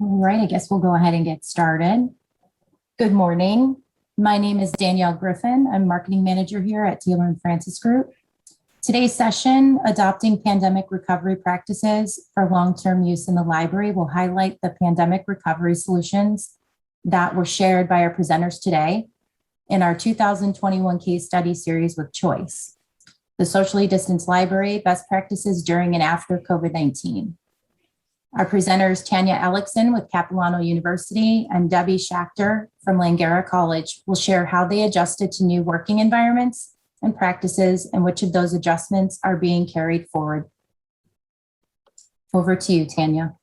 All right, I guess we'll go ahead and get started. Good morning. My name is Danielle Griffin. I'm marketing manager here at Taylor and Francis Group. Today's session, Adopting Pandemic Recovery Practices for Long-Term Use in the Library, will highlight the pandemic recovery solutions that were shared by our presenters today in our 2021 case study series with Choice, the socially distanced library, best practices during and after COVID-19. Our presenters, Tania Alekson with Capilano University and Debbie Schachter from Langara College, will share how they adjusted to new working environments and practices and which of those adjustments are being carried forward. Over to you, Tania.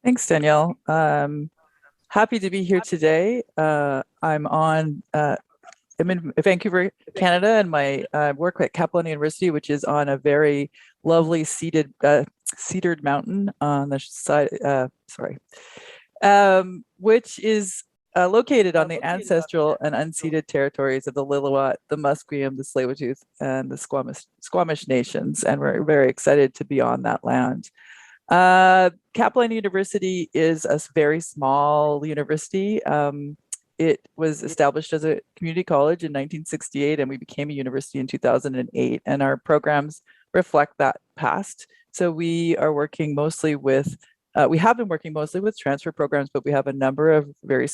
Thanks, Danielle. Happy to be here today. I'm in Vancouver, Canada, and my work at Capilano University, which is on a very lovely cedared mountain on the side, which is located on the ancestral and unceded territories of the Lillooet, the Musqueam, the Tsleil-Waututh, and the Squamish nations, and we're very excited to be on that land. Capilano University is a very small university. It was established as a community college in 1968, and we became a university in 2008, and our programs reflect that past. So we are working mostly with, we have been working mostly with transfer programs, but we have a number of very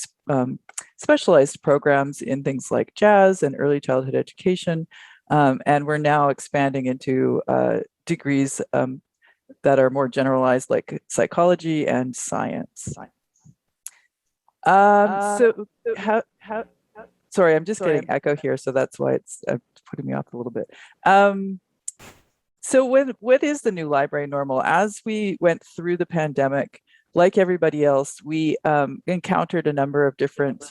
specialized programs in things like jazz and early childhood education, and we're now expanding into degrees that are more generalized, like psychology and science. Sorry, I'm just getting echo here, so that's why it's putting me off a little bit. So what is the new library normal? As we went through the pandemic, like everybody else, we encountered a number of different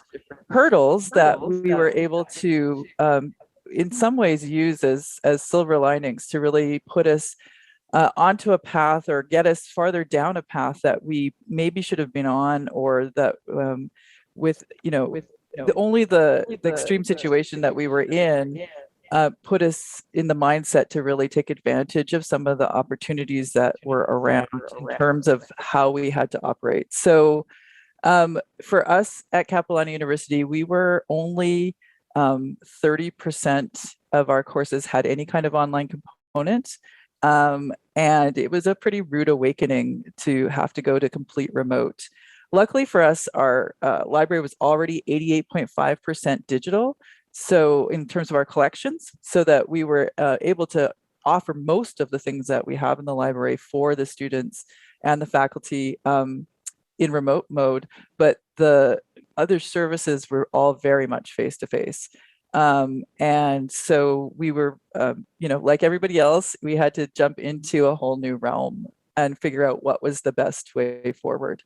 hurdles that we were able to, in some ways, use as silver linings to really put us onto a path or get us farther down a path that we maybe should have been on, or that the extreme situation that we were in put us in the mindset to really take advantage of some of the opportunities that were around in terms of how we had to operate. So for us at Capilano University, we were only 30% of our courses had any kind of online component. And it was a pretty rude awakening to have to go to complete remote. Luckily for us, our library was already 88.5% digital. So in terms of our collections, so that we were able to offer most of the things that we have in the library for the students and the faculty in remote mode, but the other services were all very much face-to-face. And so we were, like everybody else, we had to jump into a whole new realm and figure out what was the best way forward.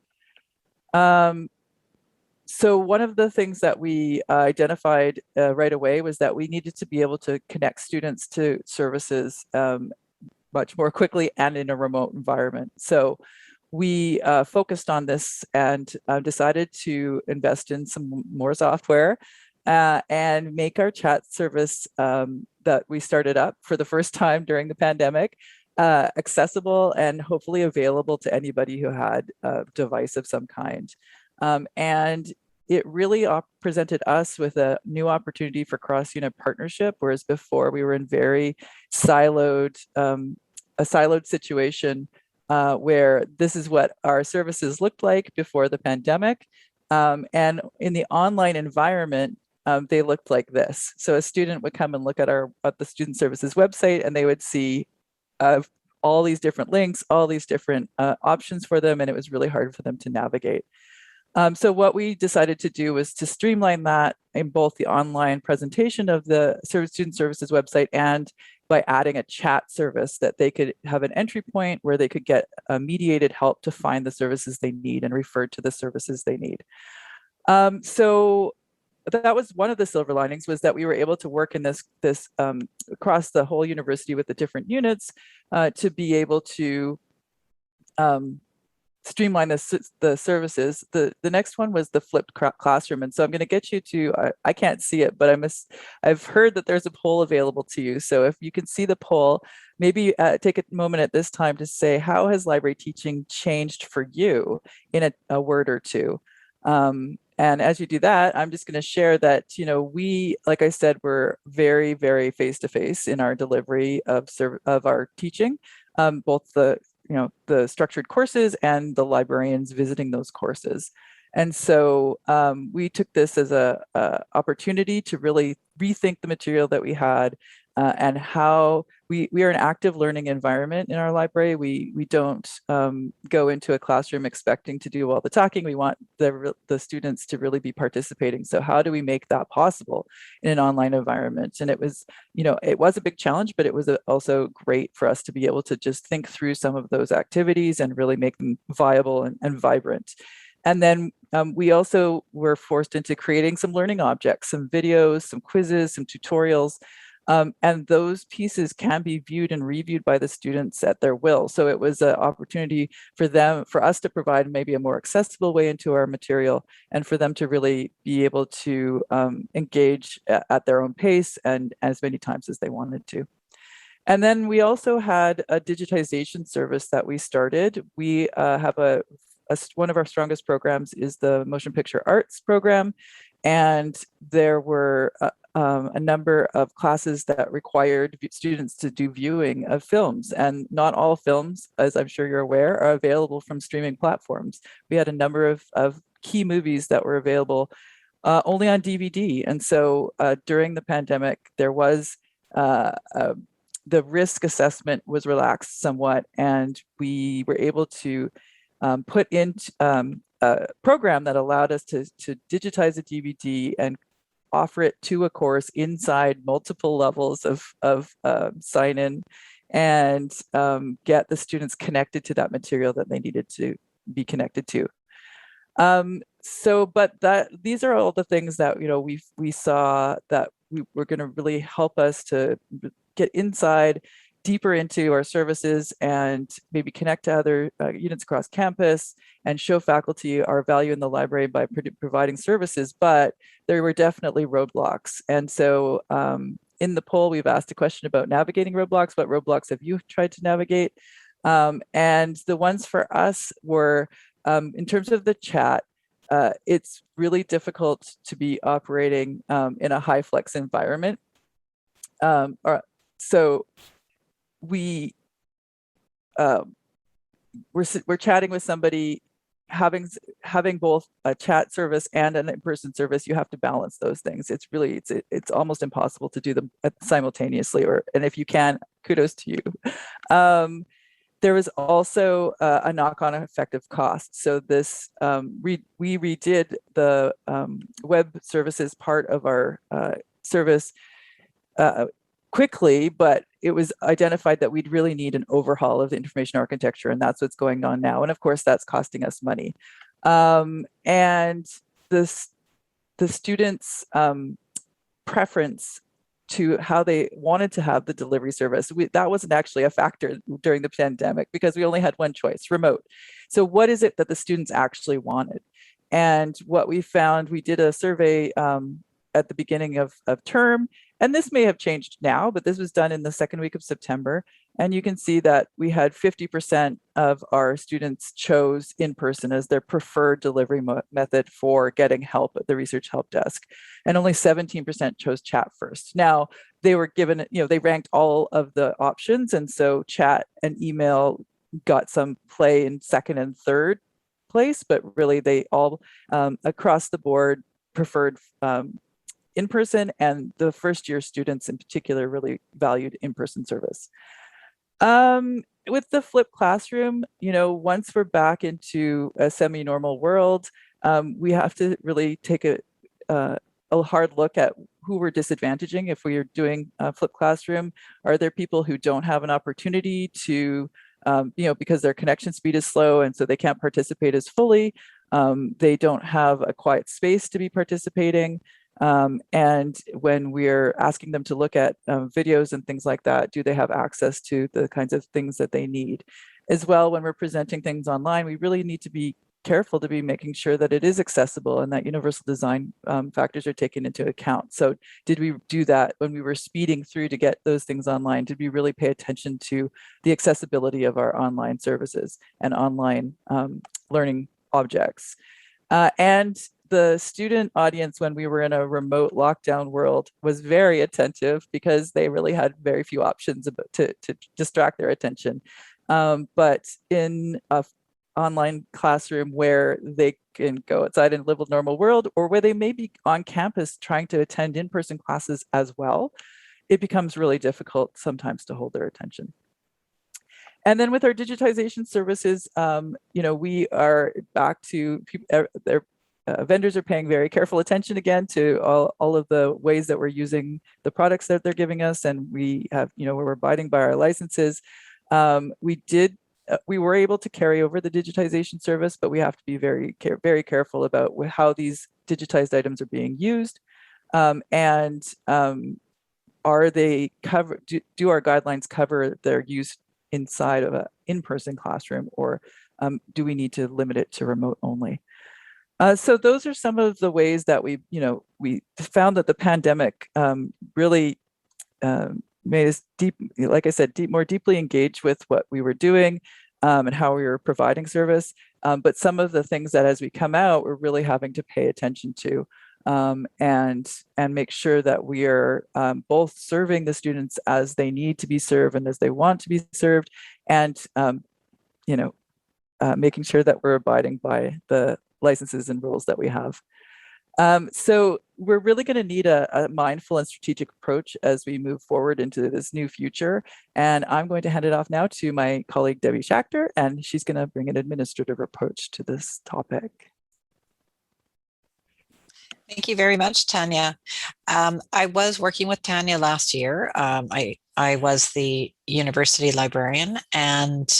So one of the things that we identified right away was that we needed to be able to connect students to services much more quickly and in a remote environment. So we focused on this and decided to invest in some more software and make our chat service that we started up for the first time during the pandemic accessible and hopefully available to anybody who had a device of some kind. And it really presented us with a new opportunity for cross-unit partnership, whereas before we were in very siloed, a siloed situation where this is what our services looked like before the pandemic. And in the online environment, they looked like this. So a student would come and look at the Student Services website, and they would see all these different links, all these different options for them, and it was really hard for them to navigate. So what we decided to do was to streamline that in both the online presentation of the Student Services website and by adding a chat service that they could have an entry point where they could get mediated help to find the services they need and refer to the services they need. So that was one of the silver linings, was that we were able to work in this across the whole university with the different units to be able to streamline the services. The next one was the flipped classroom. And so I'm going to get you to, I can't see it, but I've heard that there's a poll available to you. So if you can see the poll, maybe take a moment at this time to say, how has library teaching changed for you in a word or two? And as you do that, I'm just going to share that, we, like I said, we're very, very face-to-face in our delivery of our teaching, both the structured courses and the librarians visiting those courses. And so we took this as a opportunity to really rethink the material that we had and how we are an active learning environment in our library. We don't go into a classroom expecting to do all the talking. We want the students to really be participating. So how do we make that possible in an online environment? And it was a big challenge, but it was also great for us to be able to just think through some of those activities and really make them viable and vibrant. And then we also were forced into creating some learning objects, some videos, some quizzes, some tutorials. And those pieces can be viewed and reviewed by the students at their will. So it was an opportunity for us to provide maybe a more accessible way into our material and for them to really be able to engage at their own pace and as many times as they wanted to. And then we also had a digitization service that we started. We have one of our strongest programs is the motion picture arts program. And there were a number of classes that required students to do viewing of films, and not all films, as I'm sure you're aware, are available from streaming platforms. We had a number of key movies that were available only on DVD. And so during the pandemic, there was the risk assessment was relaxed somewhat, and we were able to put in a program that allowed us to digitize a DVD and offer it to a course inside multiple levels of sign-in and get the students connected to that material that they needed to be connected to. But these are all the things that we saw that were going to really help us to get inside deeper into our services and maybe connect to other units across campus and show faculty our value in the library by providing services. But there were definitely roadblocks. And so in the poll, we've asked a question about navigating roadblocks. What roadblocks have you tried to navigate? And the ones for us were, in terms of the chat, it's really difficult to be operating in a high flex environment. So we're chatting with somebody, having both a chat service and an in-person service. You have to balance those things. It's almost impossible to do them simultaneously, and if you can, kudos to you. There was also a knock-on effect of cost. So this we redid the web services part of our service quickly, but it was identified that we'd really need an overhaul of the information architecture, and that's what's going on now. And of course, that's costing us money. And the students' preference to how they wanted to have the delivery service, that wasn't actually a factor during the pandemic because we only had one choice, remote. So what is it that the students actually wanted? And what we found, we did a survey at the beginning of term, and this may have changed now, but this was done in the second week of September. And you can see that we had 50% of our students chose in-person as their preferred delivery method for getting help at the research help desk. And only 17% chose chat first. Now, they were given, they ranked all of the options. And so chat and email got some play in second and third place, but really they all across the board preferred in-person, and the first year students in particular really valued in-person service. With the flipped classroom, once we're back into a semi-normal world, we have to really take a hard look at who we're disadvantaging if we are doing a flipped classroom. Are there people who don't have an opportunity to, because their connection speed is slow and so they can't participate as fully? They don't have a quiet space to be participating. And when we're asking them to look at videos and things like that, do they have access to the kinds of things that they need? As well, when we're presenting things online, we really need to be careful to be making sure that it is accessible and that universal design factors are taken into account. So did we do that when we were speeding through to get those things online? Did we really pay attention to the accessibility of our online services and online learning objects? And the student audience, when we were in a remote lockdown world, was very attentive because they really had very few options to distract their attention. But in a online classroom where they can go outside and live a normal world, or where they may be on campus trying to attend in-person classes as well, it becomes really difficult sometimes to hold their attention. And then with our digitization services, we are back to their vendors are paying very careful attention again to all of the ways that we're using the products that they're giving us, and we have, we're abiding by our licenses. We were able to carry over the digitization service, but we have to be very careful about how these digitized items are being used, and are they covered? Do our guidelines cover their use inside of an in-person classroom, or do we need to limit it to remote only? So those are some of the ways that we found that the pandemic really made us like I said, more deeply engaged with what we were doing and how we were providing service. But some of the things that as we come out, we're really having to pay attention to and make sure that we are both serving the students as they need to be served and as they want to be served, and making sure that we're abiding by the licenses and rules that we have. So we're really going to need a mindful and strategic approach as we move forward into this new future. And I'm going to hand it off now to my colleague, Debbie Schachter, and she's going to bring an administrative approach to this topic. Thank you very much, Tania. I was working with Tania last year. I was the university librarian, and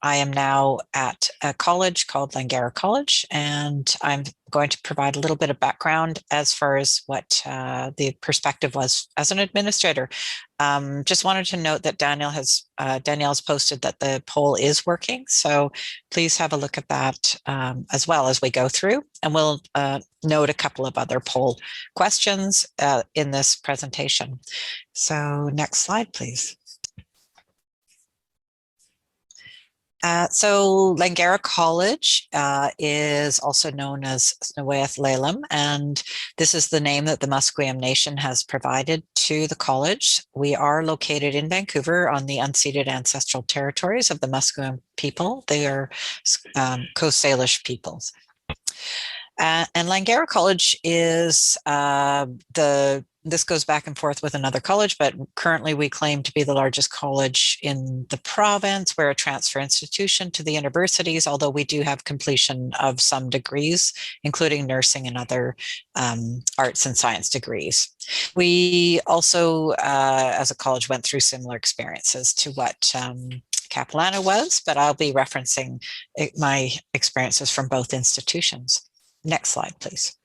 I am now at a college called Langara College, and I'm going to provide a little bit of background as far as what the perspective was as an administrator. Just wanted to note that Danielle's posted that the poll is working, so please have a look at that as well as we go through, and we'll note a couple of other poll questions in this presentation. So next slide, please. So Langara College is also known as Sneweath Lalem, and this is the name that the Musqueam Nation has provided to the college. We are located in Vancouver on the unceded ancestral territories of the Musqueam people. They are Coast Salish peoples. And Langara College is this goes back and forth with another college, but currently we claim to be the largest college in the province. We're a transfer institution to the universities, although we do have completion of some degrees, including nursing and other arts and science degrees. We also, as a college, went through similar experiences to what Capilano was, but I'll be referencing my experiences from both institutions. Next slide, please.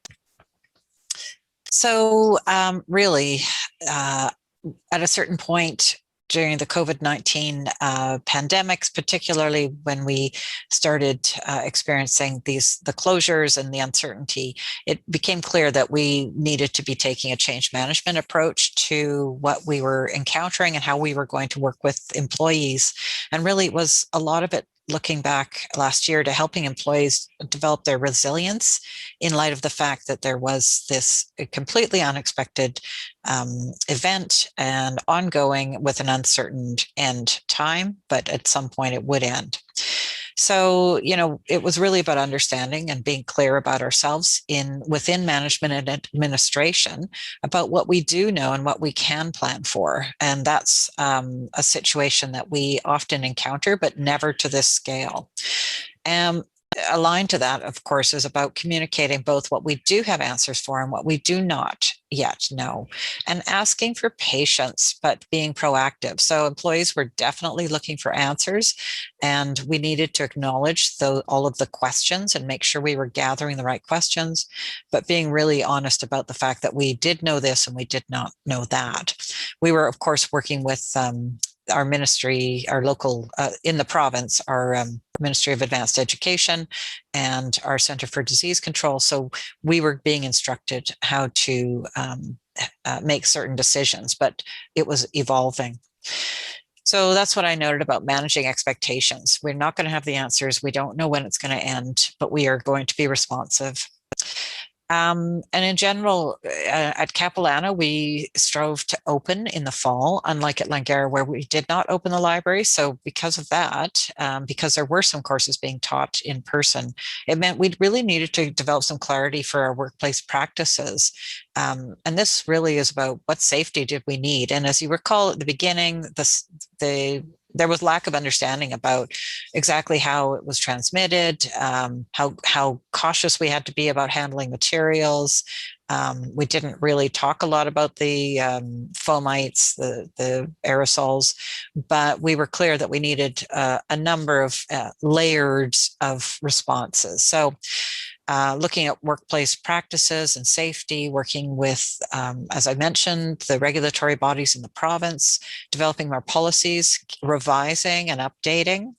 So really, at a certain point during the COVID-19 pandemics, particularly when we started experiencing the closures and the uncertainty, it became clear that we needed to be taking a change management approach to what we were encountering and how we were going to work with employees. And really, it was a lot of it looking back last year to helping employees develop their resilience in light of the fact that there was this completely unexpected event and ongoing with an uncertain end time, but at some point it would end. So, it was really about understanding and being clear about ourselves within management and administration about what we do know and what we can plan for. And that's a situation that we often encounter, but never to this scale. aligned to that, of course, is about communicating both what we do have answers for and what we do not yet know, and asking for patience, but being proactive. So employees were definitely looking for answers, and we needed to acknowledge all of the questions and make sure we were gathering the right questions, but being really honest about the fact that we did know this and we did not know that. We were, of course, working with our ministry, our local, in the province, our Ministry of Advanced Education and our Center for Disease Control. So we were being instructed how to make certain decisions, but it was evolving. So that's what I noted about managing expectations. We're not going to have the answers. We don't know when it's going to end, but we are going to be responsive. And in general, at Capilano, we strove to open in the fall, unlike at Langara, where we did not open the library. So because of that, because there were some courses being taught in person, it meant we really needed to develop some clarity for our workplace practices. And this really is about what safety did we need. And as you recall at the beginning, there was lack of understanding about exactly how it was transmitted, how cautious we had to be about handling materials. We didn't really talk a lot about the fomites, the aerosols, but we were clear that we needed a number of layers of responses. So looking at workplace practices and safety, working with, as I mentioned, the regulatory bodies in the province, developing our policies, revising and updating,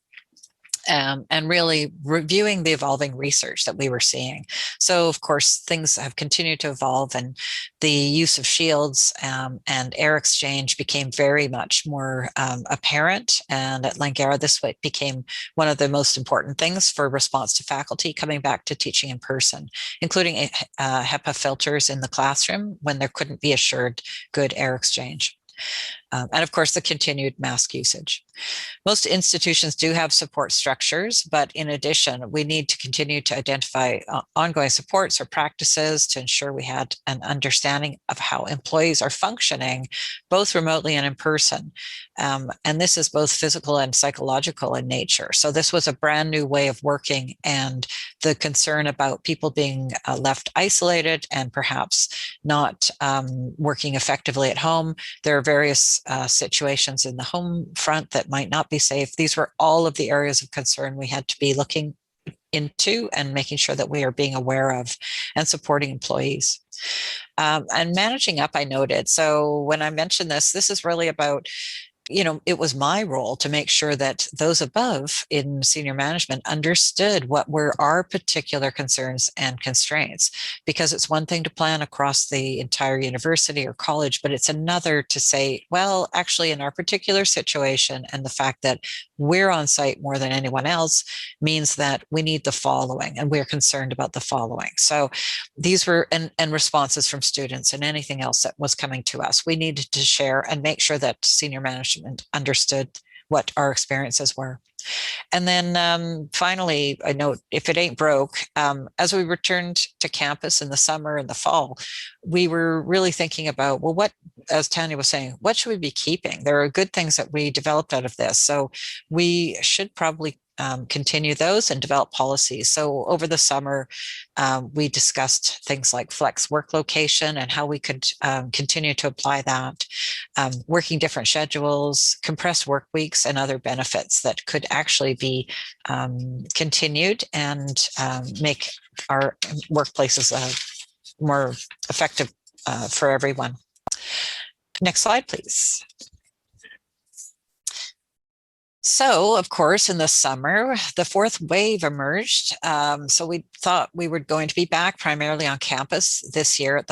and really reviewing the evolving research that we were seeing. So, of course, things have continued to evolve, and the use of shields and air exchange became very much more apparent. And at Langara, this became one of the most important things for response to faculty coming back to teaching in person, including HEPA filters in the classroom when there couldn't be assured good air exchange. And of course, the continued mask usage. Most institutions do have support structures, but in addition, we need to continue to identify ongoing supports or practices to ensure we had an understanding of how employees are functioning, both remotely and in person. And this is both physical and psychological in nature. So this was a brand new way of working, and the concern about people being left isolated and perhaps not working effectively at home. There are various situations in the home front that might not be safe. These were all of the areas of concern we had to be looking into and making sure that we are being aware of and supporting employees. And managing up, I noted. So when I mentioned this is really about, it was my role to make sure that those above in senior management understood what were our particular concerns and constraints, because it's one thing to plan across the entire university or college, but it's another to say, well, actually in our particular situation, and the fact that we're on site more than anyone else means that we need the following, and we're concerned about the following. So these were, and responses from students and anything else that was coming to us, we needed to share and make sure that senior management understood what our experiences were. And then finally, I note, if it ain't broke, as we returned to campus in the summer and the fall, we were really thinking about, well, what, as Tania was saying, what should we be keeping? There are good things that we developed out of this. So we should probably continue those and develop policies. So over the summer, we discussed things like flex work location and how we could continue to apply that, working different schedules, compressed work weeks, and other benefits that could actually be continued and make our workplaces more effective for everyone. Next slide, please. So, of course, in the summer, the fourth wave emerged. So we thought we were going to be back primarily on campus this year at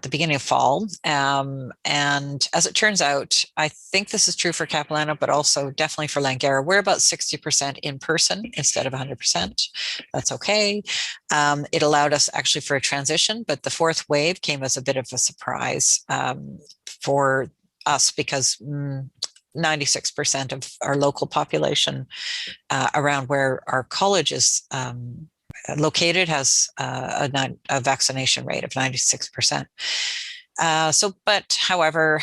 the beginning of fall. And as it turns out, I think this is true for Capilano, but also definitely for Langara. We're about 60% in person instead of 100%. That's okay. It allowed us actually for a transition, but the fourth wave came as a bit of a surprise for us, because 96% of our local population around where our college is located has a vaccination rate of 96%. However,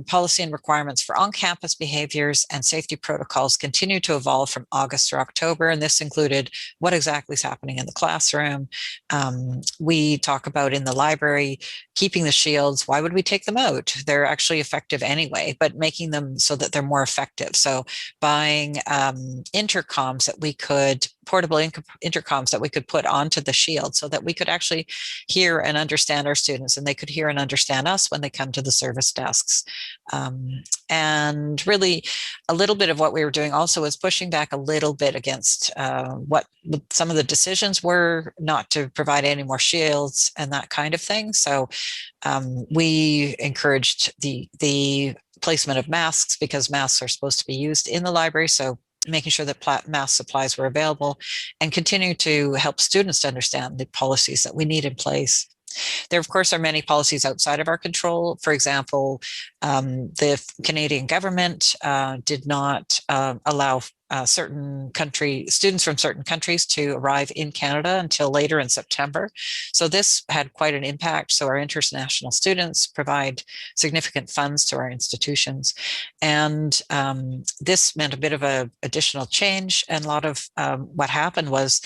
policy and requirements for on-campus behaviors and safety protocols continue to evolve from August through October, and this included what exactly is happening in the classroom. We talk about in the library, keeping the shields. Why would we take them out? They're actually effective anyway, but making them so that they're more effective. So buying intercoms that we could, portable intercoms that we could put onto the shield so that we could actually hear and understand our students, and they could hear and understand us when they come to the service desks. And really a little bit of what we were doing also is pushing back a little bit against what some of the decisions were, not to provide any more shields and that kind of thing. So we encouraged the placement of masks, because masks are supposed to be used in the library. So making sure that mask supplies were available, and continue to help students to understand the policies that we need in place. There, of course, are many policies outside of our control. For example, the Canadian government did not allow students from certain countries to arrive in Canada until later in September. So this had quite an impact. So our international students provide significant funds to our institutions. And this meant a bit of an additional change. And a lot of what happened was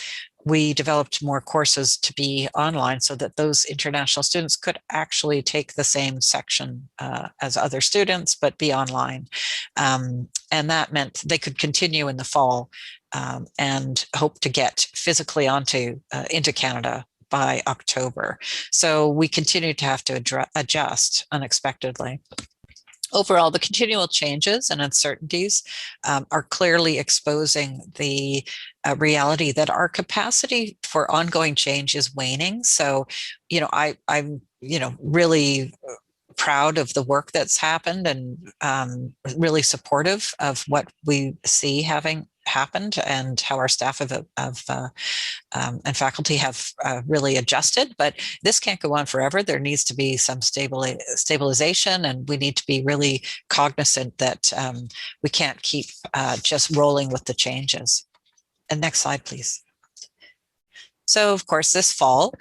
we developed more courses to be online so that those international students could actually take the same section as other students, but be online. And that meant they could continue in the fall and hope to get physically into Canada by October. So we continue to have to adjust unexpectedly. Overall, the continual changes and uncertainties are clearly exposing the reality that our capacity for ongoing change is waning. So, I'm really proud of the work that's happened, and really supportive of what we see having happened, and how our staff and faculty have really adjusted. But this can't go on forever. There needs to be some stabilization, and we need to be really cognizant that we can't keep just rolling with the changes. And next slide, please. So, of course, this fall,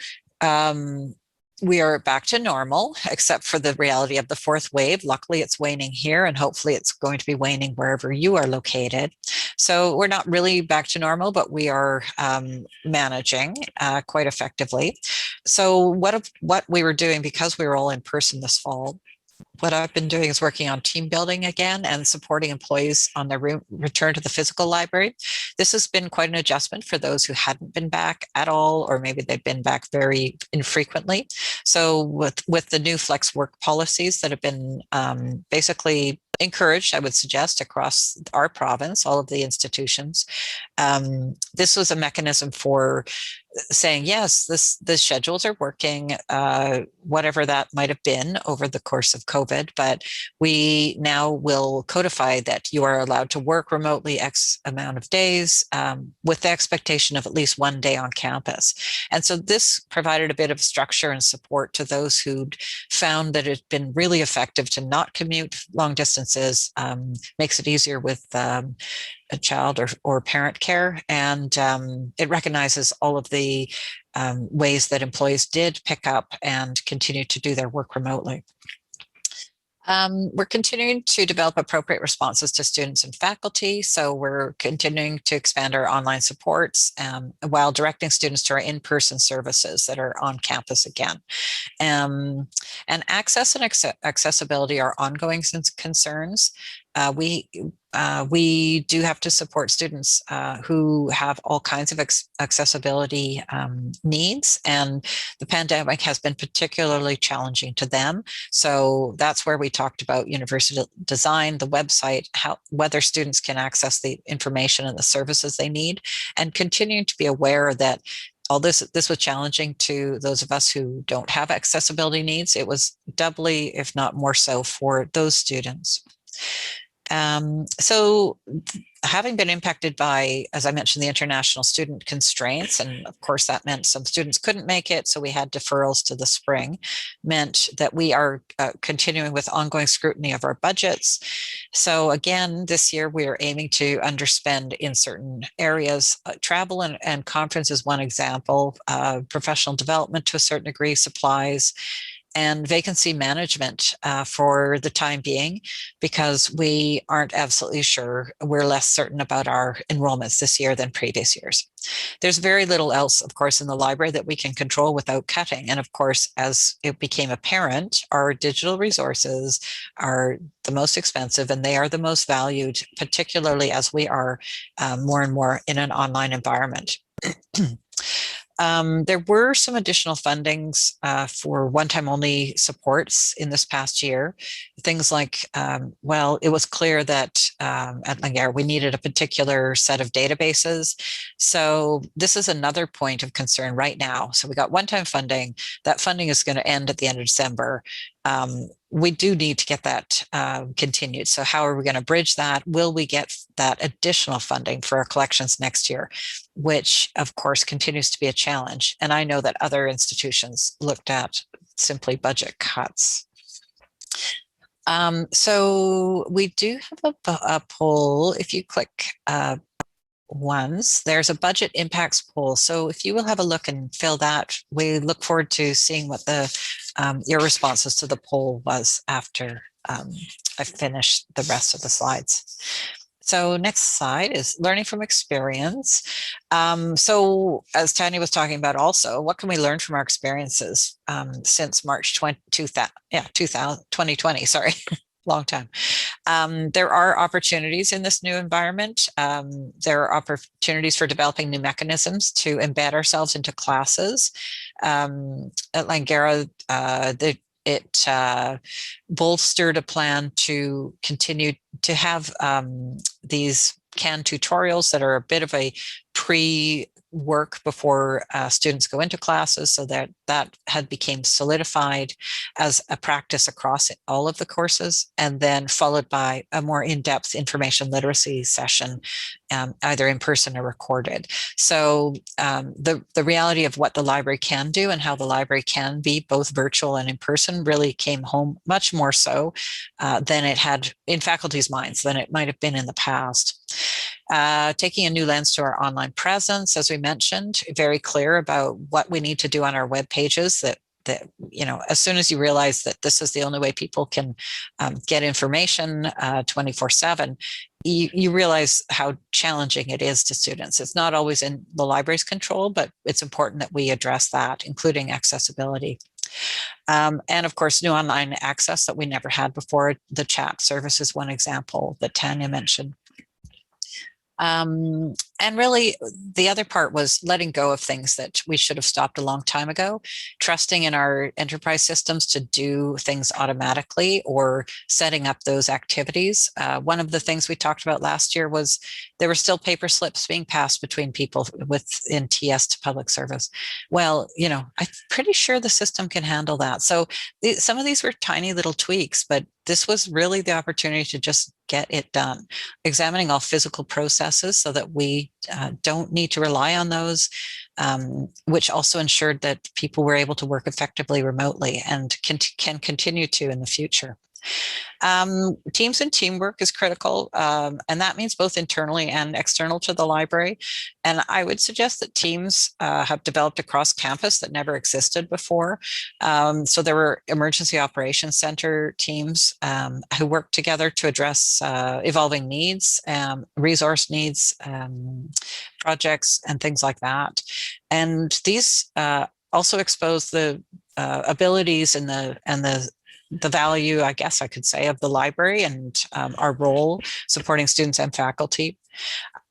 we are back to normal, except for the reality of the fourth wave. Luckily, it's waning here, and hopefully it's going to be waning wherever you are located. So we're not really back to normal, but we are managing quite effectively. So what we were doing, because we were all in person this fall, what I've been doing is working on team building again and supporting employees on their return to the physical library. This has been quite an adjustment for those who hadn't been back at all, or maybe they've been back very infrequently. So with the new flex work policies that have been basically encouraged, I would suggest, across our province, all of the institutions, this was a mechanism for saying, yes, the schedules are working, whatever that might have been over the course of COVID, but we now will codify that you are allowed to work remotely X amount of days with the expectation of at least one day on campus. And so this provided a bit of structure and support to those who'd found that it's been really effective to not commute long distances, makes it easier with a child or parent care, and it recognizes all of the ways that employees did pick up and continue to do their work remotely. We're continuing to develop appropriate responses to students and faculty. So we're continuing to expand our online supports while directing students to our in-person services that are on campus again. And access and accessibility are ongoing concerns. We do have to support students who have all kinds of accessibility needs, and the pandemic has been particularly challenging to them. So that's where we talked about university design, the website, whether students can access the information and the services they need, and continuing to be aware that this was challenging to those of us who don't have accessibility needs. It was doubly, if not more so, for those students. So having been impacted by, as I mentioned, the international student constraints, and of course that meant some students couldn't make it, so we had deferrals to the spring, meant that we are continuing with ongoing scrutiny of our budgets. So again, this year we are aiming to underspend in certain areas. Travel and conference is one example, professional development to a certain degree, supplies, and vacancy management for the time being, because we aren't absolutely sure. We're less certain about our enrollments this year than previous years. There's very little else, of course, in the library that we can control without cutting. And of course, as it became apparent, our digital resources are the most expensive and they are the most valued, particularly as we are more and more in an online environment. There were some additional fundings for one-time only supports in this past year. Things like, well, it was clear that at Langara we needed a particular set of databases. So this is another point of concern right now. So we got one-time funding. That funding is going to end at the end of December. We do need to get that continued. So how are we going to bridge that? Will we get that additional funding for our collections next year, which of course continues to be a challenge. And I know that other institutions looked at simply budget cuts. So we do have a poll. If you click once, there's a budget impacts poll. So if you will have a look and fill that, we look forward to seeing what the your responses to the poll was after I finish the rest of the slides. So next slide is learning from experience. So as Tania was talking about also, what can we learn from our experiences since March 2020, sorry, long time. There are opportunities in this new environment. There are opportunities for developing new mechanisms to embed ourselves into classes. At Langara, it bolstered a plan to continue to have these canned tutorials that are a bit of a pre-work before students go into classes, so that had become solidified as a practice across all of the courses, and then followed by a more in-depth information literacy session, either in person or recorded. So the reality of what the library can do and how the library can be both virtual and in person really came home much more so than it had in faculty's minds than it might have been in the past. Taking a new lens to our online presence, as we mentioned, very clear about what we need to do on our web pages, that you know, as soon as you realize that this is the only way people can get information 24/7, you realize how challenging it is to students. It's not always in the library's control, but it's important that we address that, including accessibility. And of course, new online access that we never had before. The chat service is one example that Tania mentioned. And really, the other part was letting go of things that we should have stopped a long time ago, trusting in our enterprise systems to do things automatically or setting up those activities. One of the things we talked about last year was there were still paper slips being passed between people within TS to public service. Well, you know, I'm pretty sure the system can handle that. So some of these were tiny little tweaks, but this was really the opportunity to just get it done, examining all physical processes so that we don't need to rely on those, which also ensured that people were able to work effectively remotely and can continue to in the future. Teams and teamwork is critical, and that means both internally and external to the library. And I would suggest that teams have developed across campus that never existed before. So there were emergency operations center teams who worked together to address evolving needs, resource needs, projects, and things like that. And these also expose the abilities and the value, I guess I could say, of the library and our role supporting students and faculty.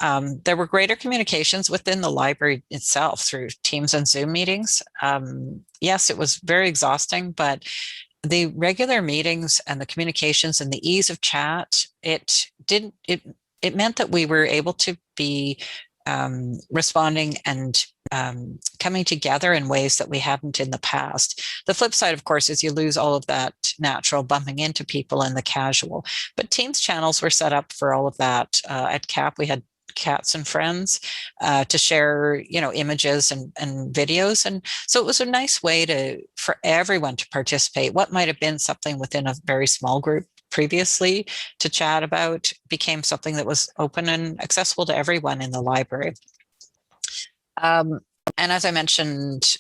There were greater communications within the library itself through Teams and Zoom meetings. Yes, it was very exhausting, but the regular meetings and the communications and the ease of chat, it meant that we were able to be responding and coming together in ways that we hadn't in the past. The flip side, of course, is you lose all of that natural bumping into people and the casual. But Teams channels were set up for all of that. At CAP, we had Cats and Friends to share, you know, images and videos. And so it was a nice way for everyone to participate. What might have been something within a very small group previously to chat about became something that was open and accessible to everyone in the library. And as I mentioned,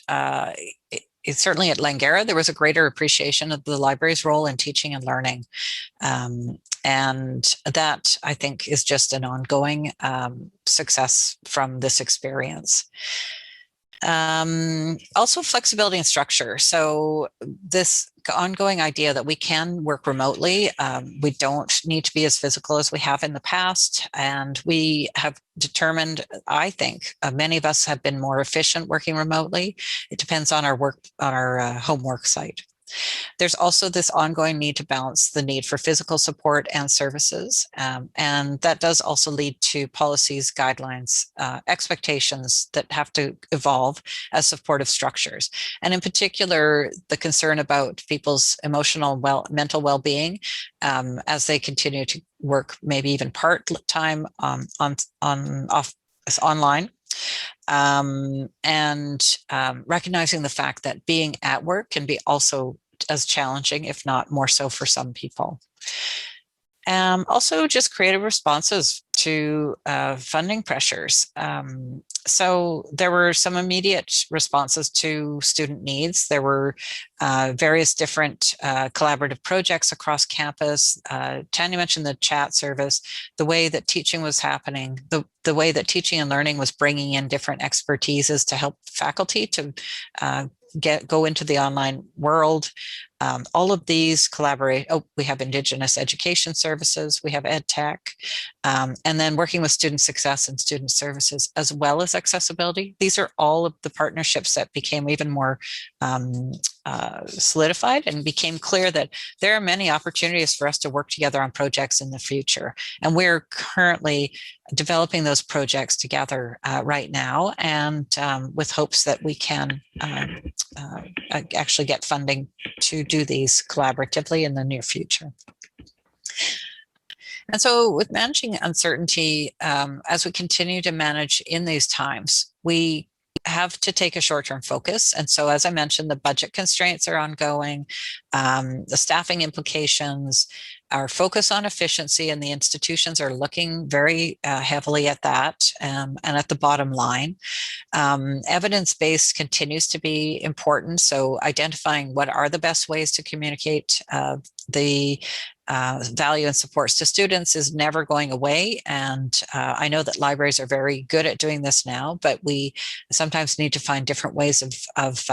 certainly at Langara, there was a greater appreciation of the library's role in teaching and learning. And that, I think, is just an ongoing success from this experience. Also flexibility and structure. So this ongoing idea that we can work remotely, we don't need to be as physical as we have in the past. And we have determined, I think, many of us have been more efficient working remotely. It depends on our work, on our home work site. There's also this ongoing need to balance the need for physical support and services. And that does also lead to policies, guidelines, expectations that have to evolve as supportive structures. And in particular, the concern about people's mental well-being as they continue to work maybe even part-time online. Recognizing the fact that being at work can be also as challenging, if not more so, for some people. Also just creative responses to funding pressures. So there were some immediate responses to student needs. There were various different collaborative projects across campus. Tania mentioned the chat service, the way that teaching was happening, the way that teaching and learning was bringing in different expertises to help faculty to go into the online world. All of these collaborate. We have Indigenous education services, we have ed tech, and then working with student success and student services, as well as accessibility. These are all of the partnerships that became even more solidified, and became clear that there are many opportunities for us to work together on projects in the future. And we're currently developing those projects together right now, and with hopes that we can actually get funding to do these collaboratively in the near future. And so with managing uncertainty, as we continue to manage in these times, we have to take a short-term focus. And so, as I mentioned, the budget constraints are ongoing, the staffing implications, our focus on efficiency, and the institutions are looking very heavily at that and at the bottom line. Evidence-based continues to be important. So identifying what are the best ways to communicate the value and supports to students is never going away. And I know that libraries are very good at doing this now, but we sometimes need to find different ways of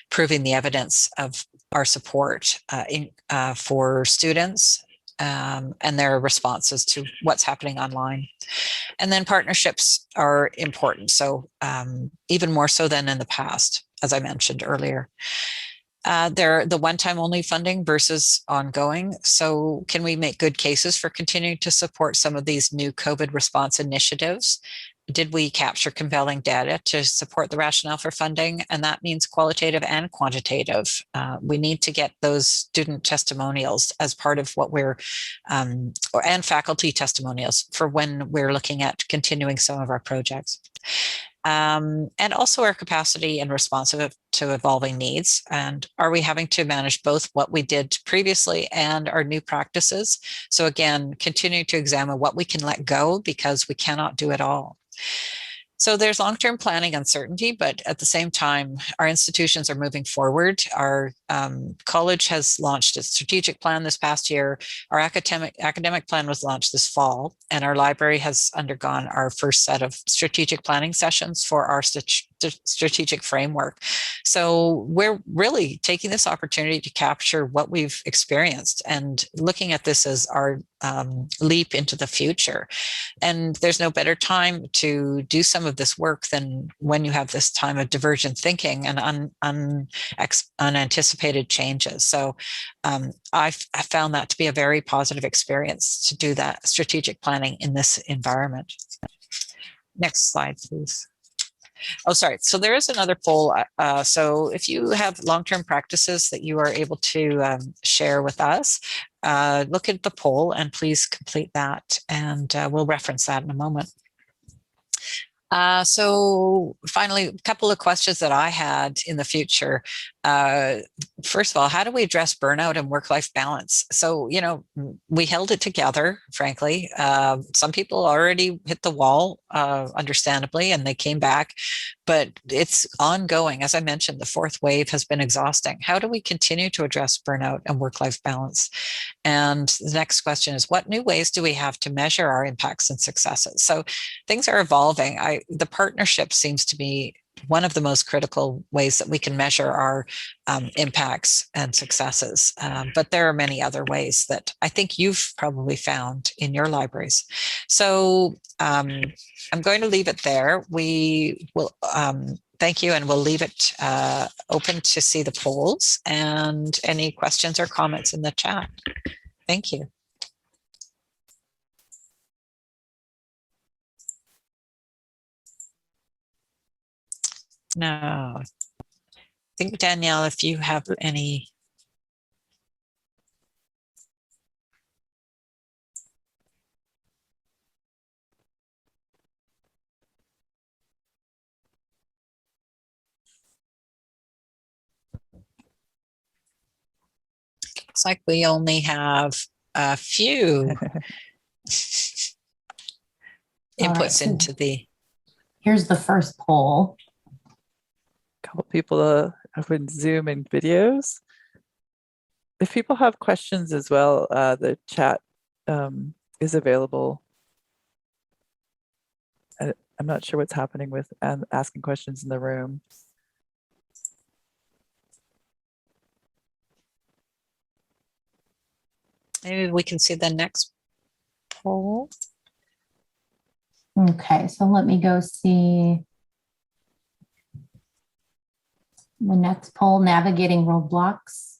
proving the evidence of our support for students and their responses to what's happening online. And then partnerships are important. So even more so than in the past, as I mentioned earlier. They're the one-time only funding versus ongoing. So can we make good cases for continuing to support some of these new COVID response initiatives? Did we capture compelling data to support the rationale for funding? And that means qualitative and quantitative. We need to get those student testimonials as part of what we're, and faculty testimonials for when we're looking at continuing some of our projects. And also our capacity and responsive to evolving needs. And are we having to manage both what we did previously and our new practices? So again, continue to examine what we can let go because we cannot do it all. So there's long-term planning uncertainty, but at the same time, our institutions are moving forward. Our college has launched its strategic plan this past year. Our academic plan was launched this fall, and our library has undergone our first set of strategic planning sessions for our strategic framework. So we're really taking this opportunity to capture what we've experienced and looking at this as our leap into the future. And there's no better time to do some of this work than when you have this time of divergent thinking and unanticipated changes. So I found that to be a very positive experience to do that strategic planning in this environment. Next slide, please. Oh, sorry. So there is another poll. So if you have long-term practices that you are able to share with us, look at the poll and please complete that, and we'll reference that in a moment. So finally, a couple of questions that I had in the future. First of all, how do we address burnout and work-life balance? So, we held it together, frankly. Some people already hit the wall, understandably, and they came back, but it's ongoing. As I mentioned, the fourth wave has been exhausting. How do we continue to address burnout and work-life balance? And the next question is, what new ways do we have to measure our impacts and successes? So things are evolving. The partnership seems to be one of the most critical ways that we can measure our impacts and successes. But there are many other ways that I think you've probably found in your libraries. So I'm going to leave it there. We will thank you, and we'll leave it open to see the polls and any questions or comments in the chat. Thank you. No, I think, Danielle, if you have any. Looks like we only have a few inputs into the. Here's the first poll. Couple people open Zoom and videos. If people have questions as well, the chat is available. I'm not sure what's happening with asking questions in the room. Maybe we can see the next poll. Okay, so let me go see the next poll, navigating roadblocks.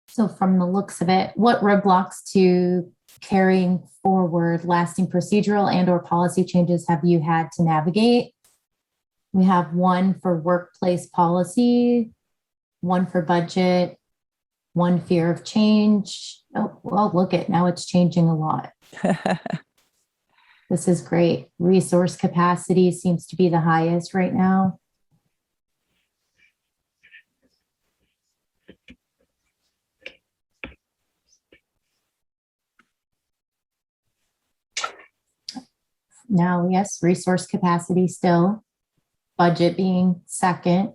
So from the looks of it, what roadblocks to carrying forward lasting procedural and or policy changes have you had to navigate? We have one for workplace policy, one for budget, one fear of change. Oh, well, look at now it's changing a lot. This is great. Resource capacity seems to be the highest right now. Now, yes, resource capacity still, budget being second.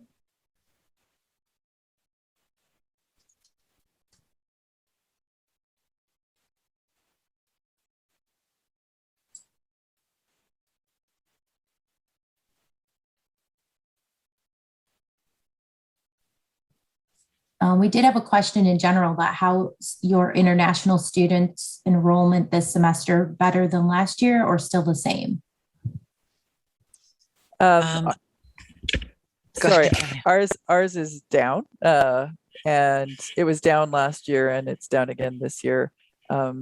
We did have a question in general about how your international students enrollment this semester better than last year or still the same? Sorry, ours is down, and it was down last year, and it's down again this year. Yeah,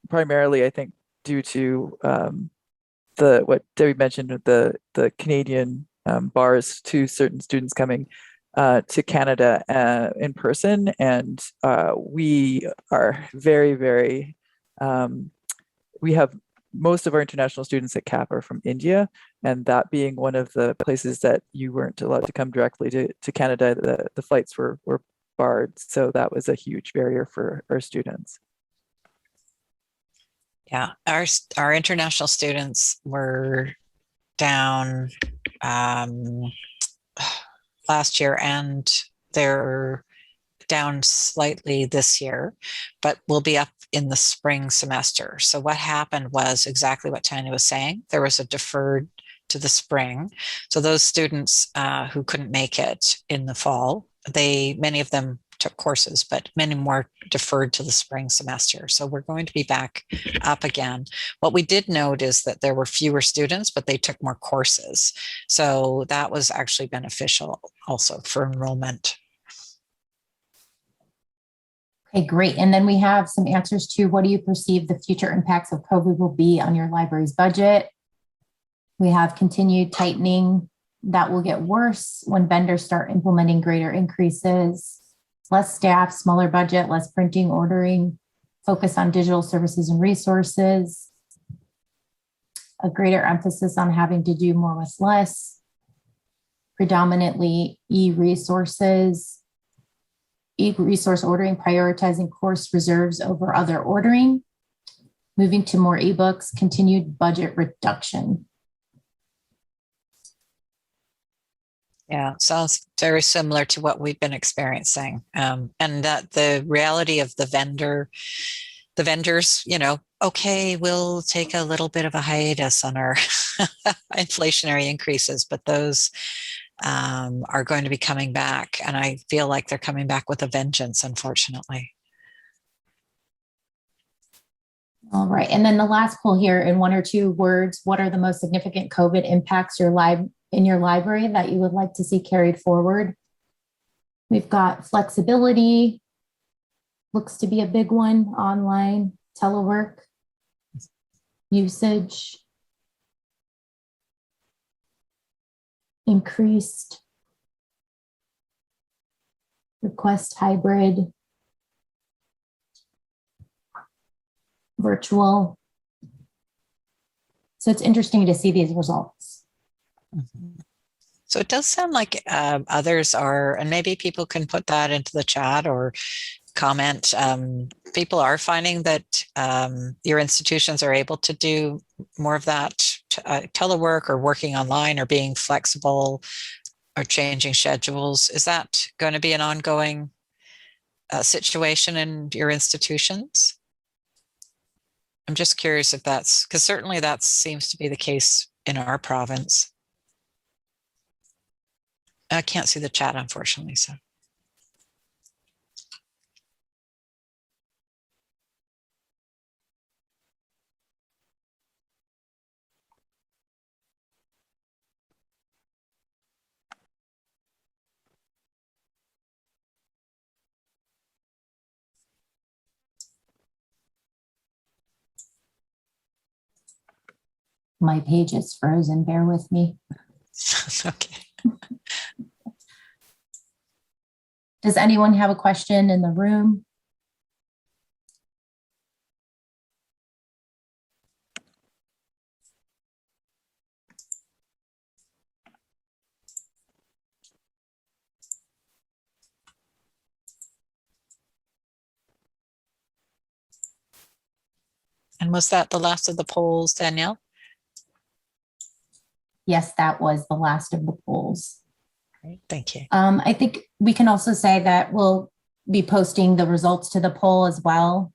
primarily I think due to what Debbie mentioned, the Canadian bars to certain students coming to Canada in person, and we are very, very. We have most of our international students at Cap are from India, and that being one of the places that you weren't allowed to come directly to Canada, the flights were barred. So that was a huge barrier for our students. Yeah, our international students were down last year, and they're down slightly this year, but will be up in the spring semester. So what happened was exactly what Tania was saying. There was a deferred to the spring. So those students who couldn't make it in the fall, many of them took courses, but many more deferred to the spring semester. So we're going to be back up again. What we did note is that there were fewer students, but they took more courses. So that was actually beneficial also for enrollment. Okay, great. And then we have some answers to what do you perceive the future impacts of COVID will be on your library's budget? We have continued tightening that will get worse when vendors start implementing greater increases, less staff, smaller budget, less printing, ordering, focus on digital services and resources, a greater emphasis on having to do more with less, predominantly e-resource ordering, prioritizing course reserves over other ordering, moving to more ebooks, continued budget reduction. Yeah, sounds very similar to what we've been experiencing. And that the reality of the vendors, you know, okay, we'll take a little bit of a hiatus on our inflationary increases, but those are going to be coming back. And I feel like they're coming back with a vengeance, unfortunately. All right. And then the last poll here in 1 or 2 words, what are the most significant COVID impacts in your library that you would like to see carried forward? We've got flexibility, looks to be a big one, online, telework, usage, increased, request hybrid, virtual. So it's interesting to see these results. Mm-hmm. So it does sound like others are, and maybe people can put that into the chat or comment. People are finding that your institutions are able to do more of that telework or working online or being flexible or changing schedules. Is that going to be an ongoing situation in your institutions? I'm just curious if that's, because certainly that seems to be the case in our province. I can't see the chat, unfortunately, so. My page is frozen, bear with me. Okay. Does anyone have a question in the room? And was that the last of the polls, Danielle? Yes, that was the last of the polls. Great, thank you. I think we can also say that we'll be posting the results to the poll as well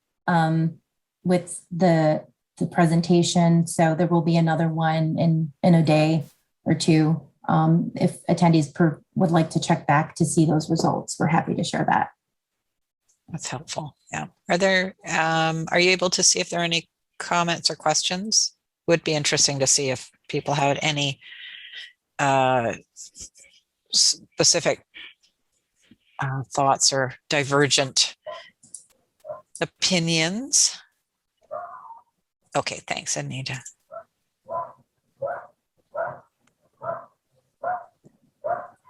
with the presentation. So there will be another one in a day or two. If attendees would like to check back to see those results, we're happy to share that. That's helpful. Yeah. Are you able to see if there are any comments or questions? Would be interesting to see if people had any specific thoughts or divergent opinions. Okay, thanks, Anita.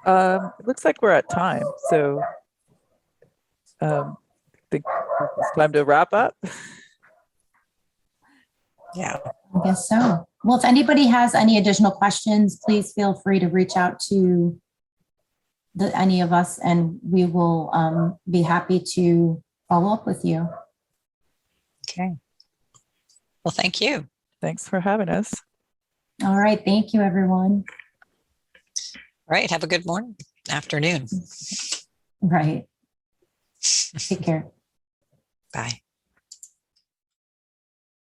It looks like we're at time, so I think it's time to wrap up. Yeah. I guess so. Well, if anybody has any additional questions, please feel free to reach out to any of us, and we will be happy to follow up with you. Okay. Well, thank you. Thanks for having us. All right. Thank you, everyone. All right. Have a good morning, afternoon. Right. Take care. Bye.